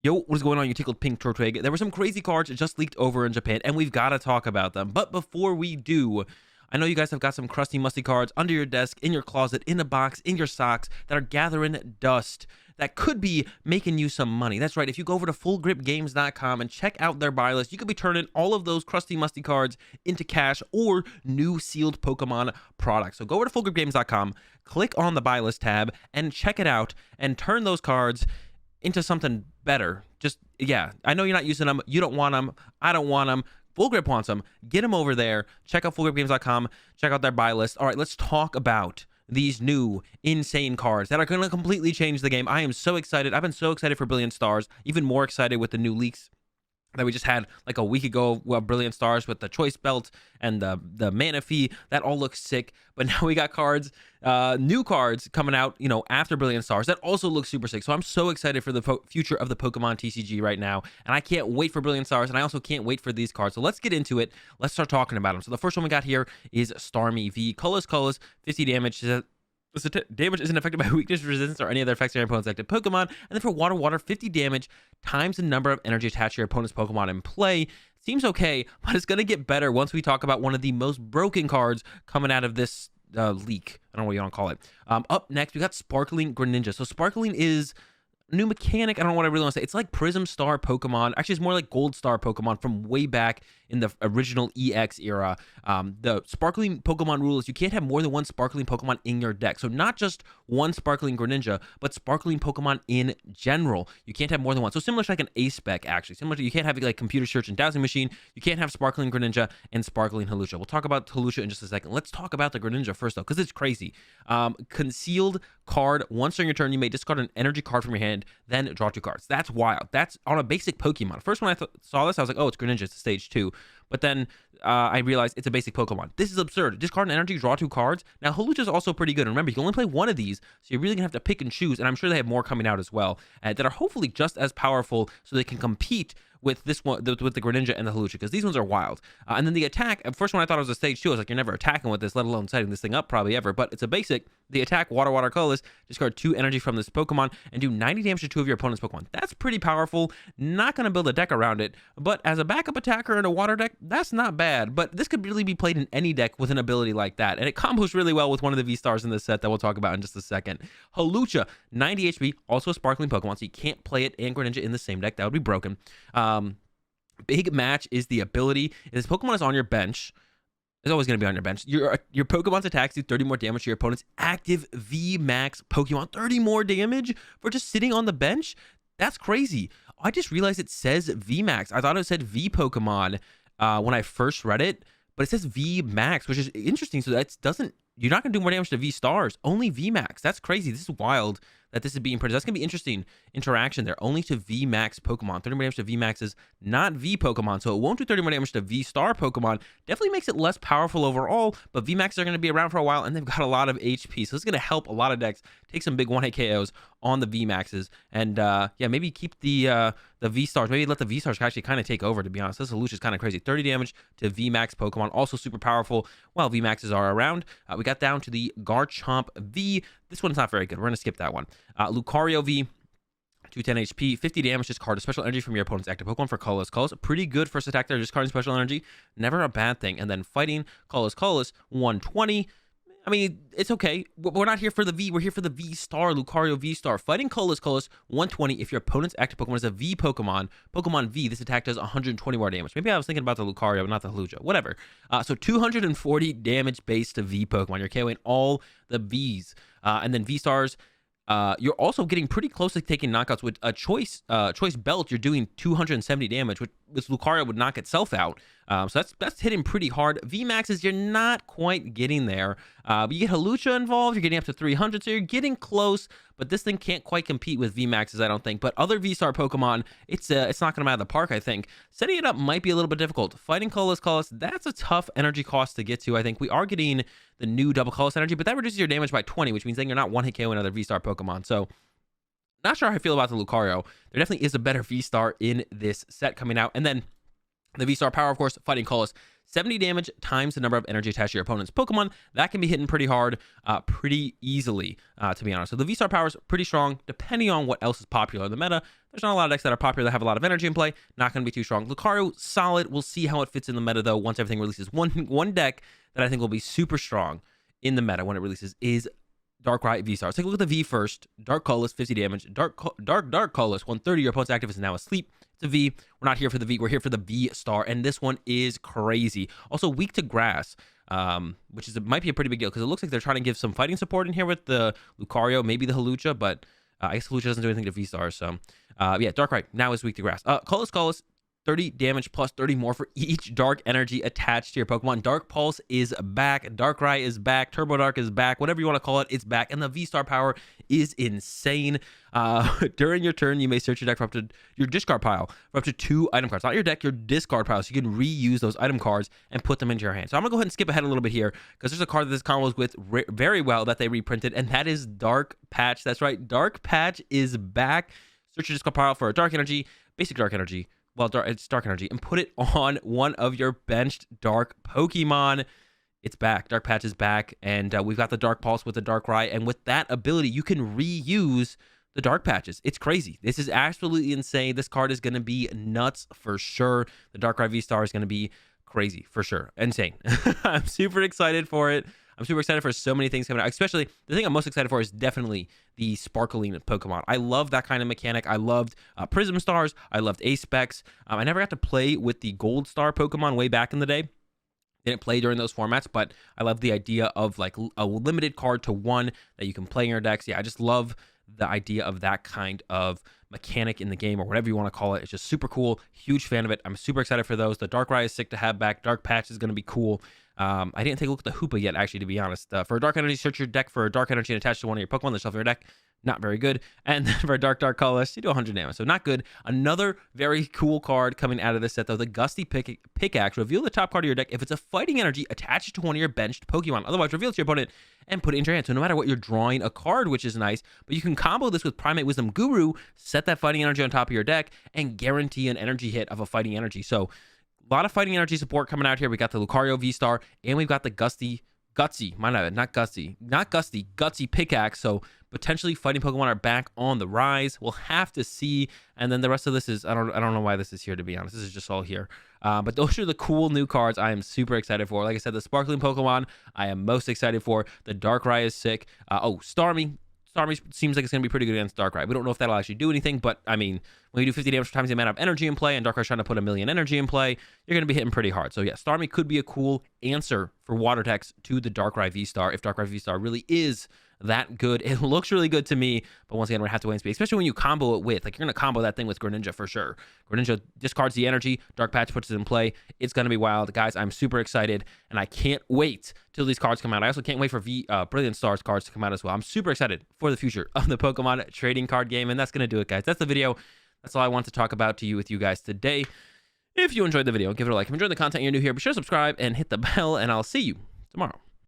Yo, what is going on, you tickled pink Tortwig? There were some crazy cards that just leaked over in Japan, and we've got to talk about them. But before we do, I know you guys have got some crusty, musty cards under your desk, in your closet, in a box, in your socks that are gathering dust that could be making you some money. That's right. If you go over to fullgripgames.com and check out their buy list, you could be turning all of those crusty, musty cards into cash or new sealed Pokemon products. So go over to fullgripgames.com, click on the buy list tab, and check it out and turn those cards into something better. Just, yeah, I know you're not using them. You don't want them. I don't want them. Full Grip wants them. Get them over there. Check out fullgripgames.com. Check out their buy list. All right, let's talk about these new insane cards that are going to completely change the game. I am so excited. I've been so excited for Brilliant Stars. Even more excited with the new leaks that we just had like a week ago. Well, Brilliant Stars with the choice belt and the mana fee. That all looks sick. But now we got cards, new cards coming out, you know, after Brilliant Stars. That also looks super sick. So I'm so excited for the future of the Pokemon TCG right now. And I can't wait for Brilliant Stars. And I also can't wait for these cards. So let's get into it. Let's start talking about them. So the first one we got here is Starmie V. Colorless, 50 damage. Damage isn't affected by weakness, resistance, or any other effects on your opponent's active Pokemon. And then for Water, 50 damage times the number of energy attached to your opponent's Pokemon in play. Seems okay, but it's going to get better once we talk about one of the most broken cards coming out of this leak. I don't know what you want to call it. Up next, we got Sparkling Greninja. So Sparkling is a new mechanic. I don't know what I really want to say. It's like Prism Star Pokemon. Actually, it's more like Gold Star Pokemon from way back in the original EX era. The Sparkling Pokemon rule is you can't have more than one Sparkling Pokemon in your deck. So not just one Sparkling Greninja, but Sparkling Pokemon in general. You can't have more than one. So similar to like an Ace spec, actually. Similar to, you can't have like Computer Search and Dowsing Machine. You can't have Sparkling Greninja and Sparkling Hawlucha. We'll talk about Hawlucha in just a second. Let's talk about the Greninja first, though, because it's crazy. Concealed card. Once during your turn, you may discard an energy card from your hand, then draw 2 cards. That's wild. That's on a basic Pokemon. First, when I saw this, I was like, oh, it's Greninja. It's a stage 2. But then I realized it's a basic Pokemon. This is absurd. Discard an energy, draw 2 cards. Now, Hawlucha is also pretty good. And remember, you can only play one of these, so you're really going to have to pick and choose. And I'm sure they have more coming out as well that are hopefully just as powerful so they can compete with this one, with the Greninja and the Hawlucha, because these ones are wild. And then the attack, at first when I thought it was a stage 2, I was like, you're never attacking with this, let alone setting this thing up probably ever. But it's a basic. The attack, Water, colorless, discard 2 energy from this Pokemon and do 90 damage to 2 of your opponent's Pokemon. That's pretty powerful. Not going to build a deck around it, but as a backup attacker in a water deck, that's not bad. But this could really be played in any deck with an ability like that. And it combos really well with one of the V-Stars in this set that we'll talk about in just a second. Hawlucha, 90 HP, also a Sparkling Pokemon, so you can't play it and Greninja in the same deck. That would be broken. Big Match is the ability. If this Pokemon is on your bench, it's always going to be on your bench. Your Pokemon's attacks do 30 more damage to your opponent's active VMax Pokemon. 30 more damage for just sitting on the bench? That's crazy. I just realized it says VMax. I thought it said V Pokemon when I first read it, but it says VMax, which is interesting. So that doesn't, you're not going to do more damage to V Stars, only VMax. That's crazy. This is wild that this is being printed. That's going to be interesting interaction there. Only to VMax Pokemon. 30 more damage to VMaxes, not V Pokemon. So it won't do 30 more damage to V-Star Pokemon. Definitely makes it less powerful overall, but VMaxes are going to be around for a while, and they've got a lot of HP. So it's going to help a lot of decks take some big one-hit KOs on the VMaxes. And yeah, maybe keep the V-Stars. Maybe let the V-Stars actually kind of take over, to be honest. This Hawlucha is kind of crazy. 30 damage to VMax Pokemon. Also super powerful while VMaxes are around. We got down to the Garchomp V. This one's not very good. We're going to skip that one. Lucario V, 210 HP, 50 damage. Discard a special energy from your opponent's active Pokemon for colorless. Pretty good first attack there. Discarding special energy, never a bad thing. And then fighting colorless, 120. I mean, it's okay. We're not here for the V. We're here for the V-Star, Lucario V-Star. Fighting colorless, 120. If your opponent's active Pokemon is a V Pokemon V, this attack does 120 more damage. Maybe I was thinking about the Lucario, but not the Hawlucha. Whatever. So 240 damage base to V Pokemon. You're KOing all the Vs. And then V-Stars, you're also getting pretty close to taking knockouts with a choice belt. You're doing 270 damage, which Lucario would knock itself out. So that's hitting pretty hard. VMaxes, you're not quite getting there. But you get Hawlucha involved, you're getting up to 300, so you're getting close. But this thing can't quite compete with VMaxes, I don't think. But other V-Star Pokemon, it's not going to out of the park, I think. Setting it up might be a little bit difficult. Fighting colorless, that's a tough energy cost to get to. I think we are getting the new double colorless energy, but that reduces your damage by 20, which means then you're not one-hit KO another V-Star Pokemon. So not sure how I feel about the Lucario. There definitely is a better V-Star in this set coming out. And then the VStar Power, of course, fighting colorless, 70 damage times the number of energy attached to your opponent's Pokemon. That can be hitting pretty hard, pretty easily, to be honest. So the VStar Power is pretty strong, depending on what else is popular in the meta. There's not a lot of decks that are popular that have a lot of energy in play. Not going to be too strong. Lucario, solid. We'll see how it fits in the meta, though, once everything releases. One deck that I think will be super strong in the meta when it releases is Darkrai VStar. Let's take a look at the V first. Dark Colorless, 50 damage. Dark Colorless, 130. Your opponent's active is now asleep. It's a V. We're not here for the V. We're here for the V Star, and this one is crazy. Also, weak to grass, which might be a pretty big deal because it looks like they're trying to give some fighting support in here with the Lucario, maybe the Hawlucha, but I guess Hawlucha doesn't do anything to V Star. So, yeah, Darkrai now is weak to grass. Colorless. 30 damage plus 30 more for each dark energy attached to your Pokemon. Dark Pulse is back. Darkrai is back. Turbo Dark is back. Whatever you want to call it, it's back. And the VStar Power is insane. During your turn, you may search your deck for up to your discard pile for up to 2 item cards. Not your deck, your discard pile. So you can reuse those item cards and put them into your hand. So I'm going to go ahead and skip ahead a little bit here because there's a card that this combos with very well that they reprinted, and that is Dark Patch. That's right. Dark Patch is back. Search your discard pile for a dark energy, basic dark energy. Well, it's dark energy, and put it on one of your benched dark Pokemon. It's back. Dark Patch is back, and we've got the Dark Pulse with the Darkrai, and with that ability, you can reuse the Dark Patches. It's crazy. This is absolutely insane. This card is going to be nuts for sure. The Darkrai V-Star is going to be crazy for sure. Insane. I'm super excited for it. I'm super excited for so many things coming out. Especially, the thing I'm most excited for is definitely the sparkling Pokemon. I love that kind of mechanic. I loved Prism Stars. I loved A-Specs. I never got to play with the Gold Star Pokemon way back in the day. Didn't play during those formats, but I love the idea of like a limited card to one that you can play in your decks. Yeah, I just love the idea of that kind of mechanic in the game, or whatever you want to call it. It's just super cool. Huge fan of it. I'm super excited for those. The Darkrai is sick to have back. Dark Patch is going to be cool. I didn't take a look at the Hoopa yet, actually, to be honest. For a dark energy, search your deck for a dark energy and attach to one of your Pokemon. There's stuff in your deck. Not very good. And then for a dark colorless, you do 100 damage. So not good. Another very cool card coming out of this set, though. The Gusty Pickaxe. Reveal the top card of your deck if it's a fighting energy attached to one of your benched Pokemon. Otherwise, reveal it to your opponent and put it into your hand. So no matter what, you're drawing a card, which is nice. But you can combo this with Primate Wisdom Guru, set that fighting energy on top of your deck, and guarantee an energy hit of a fighting energy. So a lot of fighting energy support coming out here. We got the Lucario V-Star, and we've got the Gutsy Pickaxe. So potentially fighting Pokemon are back on the rise. We'll have to see. And then the rest of this is, I don't know why this is here, to be honest. This is just all here. But those are the cool new cards I am super excited for. Like I said, the sparkling Pokemon I am most excited for. The Darkrai is sick. Starmie seems like it's going to be pretty good against Darkrai. We don't know if that'll actually do anything, but I mean, when you do 50 damage times the amount of energy in play, and Darkrai's trying to put 1,000,000 energy in play, you're going to be hitting pretty hard. So yeah, Starmie could be a cool answer for water techs to the Darkrai V-Star if Darkrai V-Star really is that good. It looks really good to me, but once again, we're going to have to wait and see, especially when you combo it with, like, you're going to combo that thing with Greninja for sure. Greninja discards the energy, Dark Patch puts it in play. It's going to be wild. Guys, I'm super excited, and I can't wait till these cards come out. I also can't wait for Brilliant Stars cards to come out as well. I'm super excited for the future of the Pokemon trading card game, and that's going to do it, guys. That's the video. That's all I want to talk about with you guys today. If you enjoyed the video, give it a like. If you enjoyed the content, you're new here, be sure to subscribe and hit the bell, and I'll see you tomorrow.